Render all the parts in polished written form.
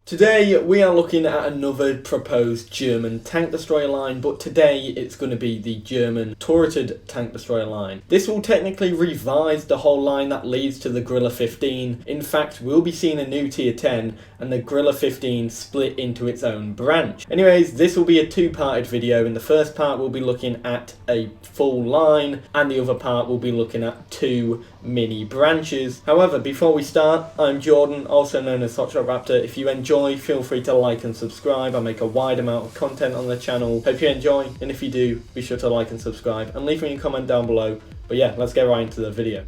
Today we are looking at another proposed German tank destroyer line, but today it's going to be the German turreted tank destroyer line. This will technically revise the whole line that leads to the Grille 15. In fact, we'll be seeing a new tier 10 and the Grille 15 split into its own branch. Anyways, this will be a two-parted video. In the first part we'll be looking at a full line and the other part we'll be looking at two mini branches. However, before we start, I'm Jordan, also known as Hotshot Raptor. If you enjoy, feel free to like and subscribe. I make a wide amount of content on the channel. Hope you enjoy, and if you do, be sure to like and subscribe and leave me a comment down below. But yeah, let's get right into the video.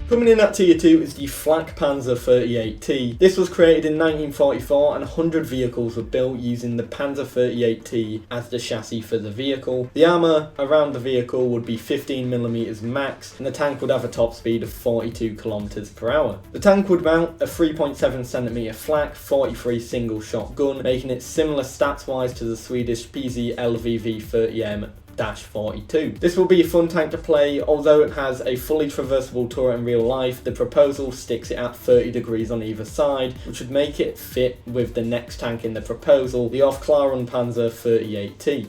Coming in at tier 2 is the Flakpanzer E100. This was created in 1944 and 100 vehicles were built using the Panzer E100 as the chassis for the vehicle. The armour around the vehicle would be 15mm max and the tank would have a top speed of 42 km/h. The tank would mount a 3.7cm flak 43 single shot gun, making it similar stats wise to the Swedish PZ LVV 30M-42. This will be a fun tank to play. Although it has a fully traversable turret in real life, the proposal sticks it at 30 degrees on either side, which would make it fit with the next tank in the proposal, the Aufkl Panzer E100.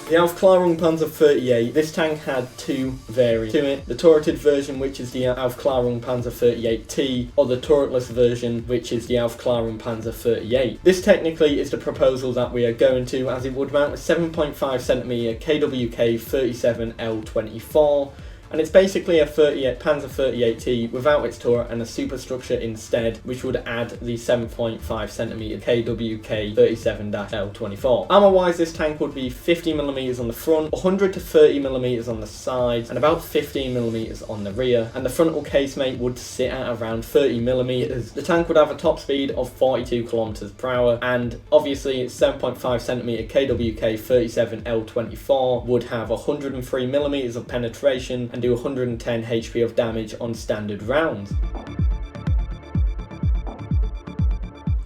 The Aufkl Panzer E100, this tank had two variants to it. The turreted version, which is the Aufkl Panzer E100, or the turretless version, which is the Aufkl Panzer E100. This technically is the proposal that we are going to, as it would mount a 7.5cm KWK 37 L24. And it's basically a Panzer E100 without its turret and a superstructure instead, which would add the 7.5cm KWK 37-L24. Armour wise, this tank would be 50mm on the front, 100 to 30mm on the sides, and about 15mm on the rear. And the frontal casemate would sit at around 30mm. The tank would have a top speed of 42 km/h, and obviously its 7.5cm KWK 37L24 would have 103mm of penetration and do 110 HP of damage on standard rounds.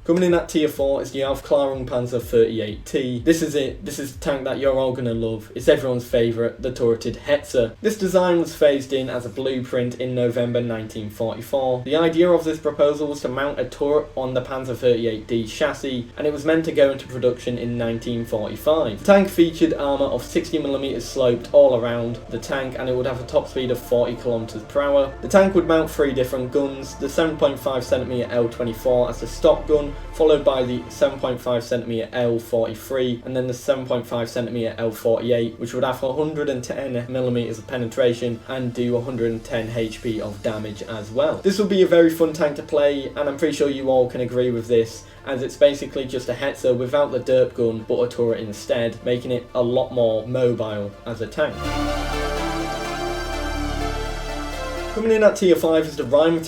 Coming in at tier 4 is the Aufkl Panzer E100. This is it. This is the tank that you're all going to love. It's everyone's favourite, the turreted Hetzer. This design was phased in as a blueprint in November 1944. The idea of this proposal was to mount a turret on the Panzer E100 chassis, and it was meant to go into production in 1945. The tank featured armour of 60mm sloped all around the tank, and it would have a top speed of 40 km/h. The tank would mount three different guns, the 7.5cm L24 as the stock gun, followed by the 7.5cm L43 and then the 7.5cm L48, which would have 110mm of penetration and do 110 HP of damage as well. This will be a very fun tank to play, and I'm pretty sure you all can agree with this, as it's basically just a Hetzer without the derp gun but a turret instead, making it a lot more mobile as a tank. Coming in at tier 5 is the Rhm B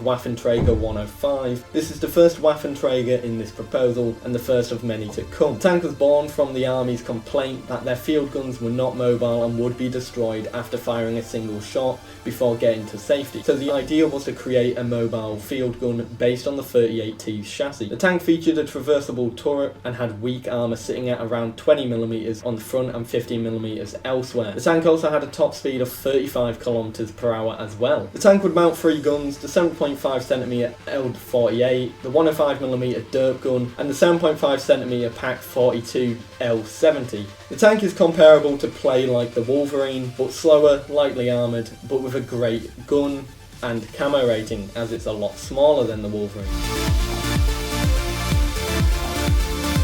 Waffenträger 105. This is the first Waffenträger in this proposal and the first of many to come. The tank was born from the army's complaint that their field guns were not mobile and would be destroyed after firing a single shot before getting to safety. So the idea was to create a mobile field gun based on the E100's chassis. The tank featured a traversable turret and had weak armour sitting at around 20mm on the front and 15mm elsewhere. The tank also had a top speed of 35 km/h as well. The tank would mount three guns, the 7.5cm L48, the 105mm derp gun, and the 7.5cm Pak 42 L70. The tank is comparable to play like the Wolverine, but slower, lightly armoured, but with a great gun and camo rating, as it's a lot smaller than the Wolverine.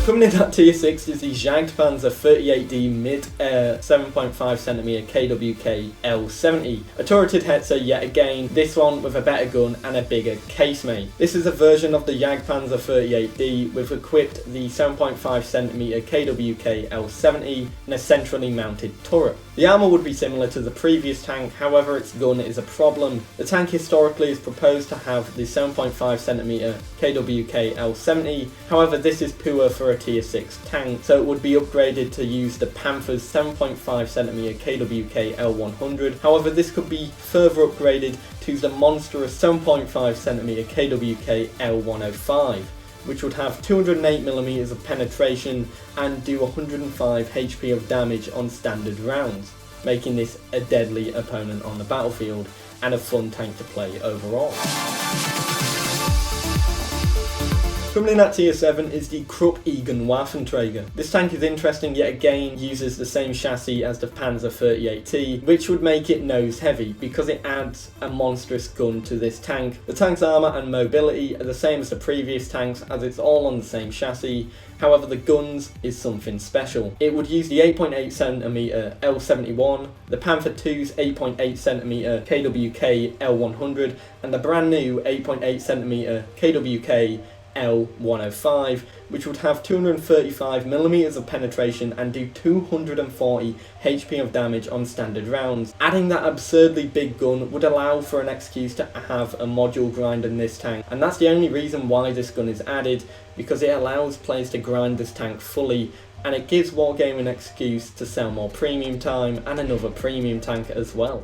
Coming in at tier 6 is the Jagdpanzer E100 mid-air 7.5cm KWK L70. A turreted Hetzer yet again, this one with a better gun and a bigger casemate. This is a version of the Jagdpanzer E100 with equipped the 7.5cm KWK L70 and a centrally mounted turret. The armour would be similar to the previous tank, however its gun is a problem. The tank historically is proposed to have the 7.5cm KWK L70, however this is poor for a tier 6 tank, so it would be upgraded to use the Panther's 7.5cm KWK L100, however this could be further upgraded to the monstrous 7.5cm KWK L105. which would have 208mm of penetration and do 105 HP of damage on standard rounds, making this a deadly opponent on the battlefield. and a fun tank to play overall. Coming in at tier 7 is the Krupp Egen WT. This tank is interesting, yet again uses the same chassis as the Panzer 38T, which would make it nose heavy because it adds a monstrous gun to this tank. The tank's armour and mobility are the same as the previous tanks, as it's all on the same chassis. However, the guns is something special. It would use the 8.8cm L71, the Panther II's 8.8cm KWK L100, and the brand new 8.8cm KWK L105, which would have 235mm of penetration and do 240 HP of damage on standard rounds. Adding that absurdly big gun would allow for an excuse to have a module grind in this tank, and that's the only reason why this gun is added, because it allows players to grind this tank fully, and it gives Wargaming an excuse to sell more premium time and another premium tank as well.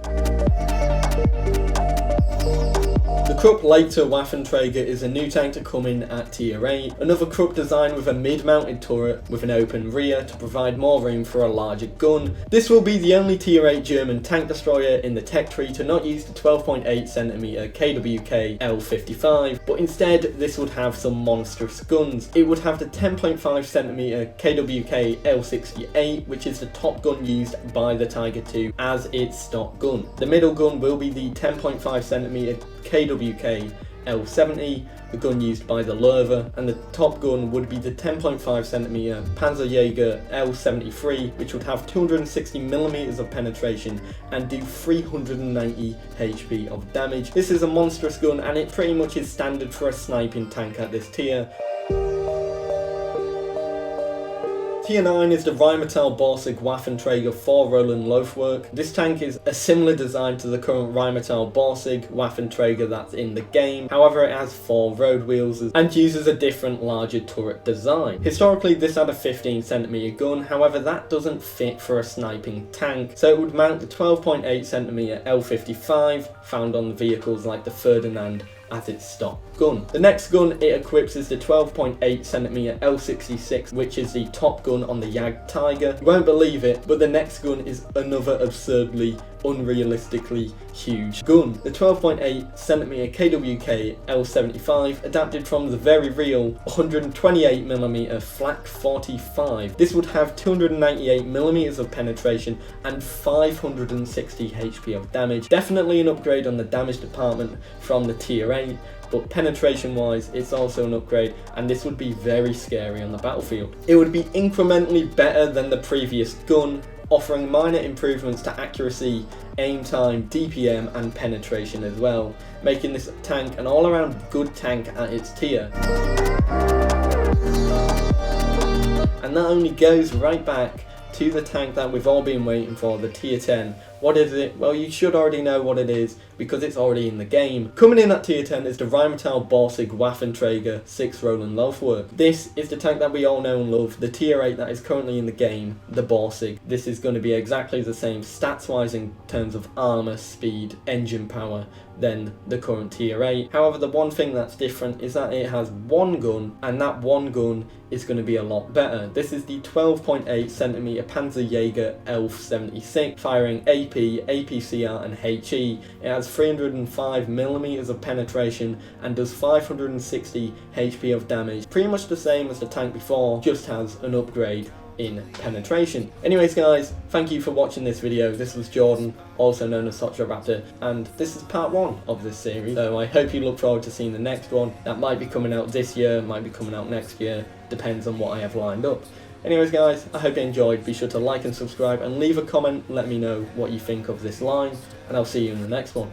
The Krupp L WT is a new tank to come in at tier 8, another Krupp design with a mid-mounted turret with an open rear to provide more room for a larger gun. This will be the only tier 8 German tank destroyer in the tech tree to not use the 12.8cm KWK L55, but instead this would have some monstrous guns. It would have the 10.5cm KWK L68, which is the top gun used by the Tiger II as its stock gun. The middle gun will be the 10.5cm KWK L70, the gun used by the Lerva, and the top gun would be the 10.5cm Panzer Jaeger L73, which would have 260mm of penetration and do 390 HP of damage. This is a monstrous gun, and it pretty much is standard for a sniping tank at this tier. Tier 9 is the Rheinmetall Borsig Waffenträger 4 Roland Laufwerk. This tank is a similar design to the current Rheinmetall Borsig Waffenträger that's in the game, however it has 4 road wheels and uses a different larger turret design. Historically this had a 15cm gun, however that doesn't fit for a sniping tank, so it would mount the 12.8cm L55 found on the vehicles like the Ferdinand as its stock gun. The next gun it equips is the 12.8cm L66, which is the top gun on the Jagdpanzer. You won't believe it, but the next gun is another absurdly, unrealistically huge gun. The 12.8cm KWK L75 adapted from the very real 128mm Flak 45. This would have 298mm of penetration and 560 HP of damage. Definitely an upgrade on the damage department from the tier 8, but penetration wise it's also an upgrade, and this would be very scary on the battlefield. It would be incrementally better than the previous gun, offering minor improvements to accuracy, aim time, DPM and penetration as well, making this tank an all-around good tank at its tier. And that only goes right back to the tank that we've all been waiting for, the tier 10. What is it? Well, you should already know what it is because it's already in the game. Coming in at tier 10 is the Rheinmetall Borsig Waffenträger 6 Roland Laufwerk. This is the tank that we all know and love, the tier 8 that is currently in the game, the Borsig. This is going to be exactly the same stats wise in terms of armour, speed, engine power than the current tier 8. However, the one thing that's different is that it has one gun, and that one gun is going to be a lot better. This is the 12.8cm Panzer Jaeger L76, firing AP, APCR and HE. It has 305mm of penetration and does 560 HP of damage. Pretty much the same as the tank before, just has an upgrade in penetration. Anyways guys, thank you for watching this video. This was Jordan, also known as Torta Debtor, and this is part 1 of this series. So I hope you look forward to seeing the next one. That might be coming out this year, might be coming out next year, depends on what I have lined up. Anyways guys, I hope you enjoyed. Be sure to like and subscribe and leave a comment, let me know what you think of this line, and I'll see you in the next one.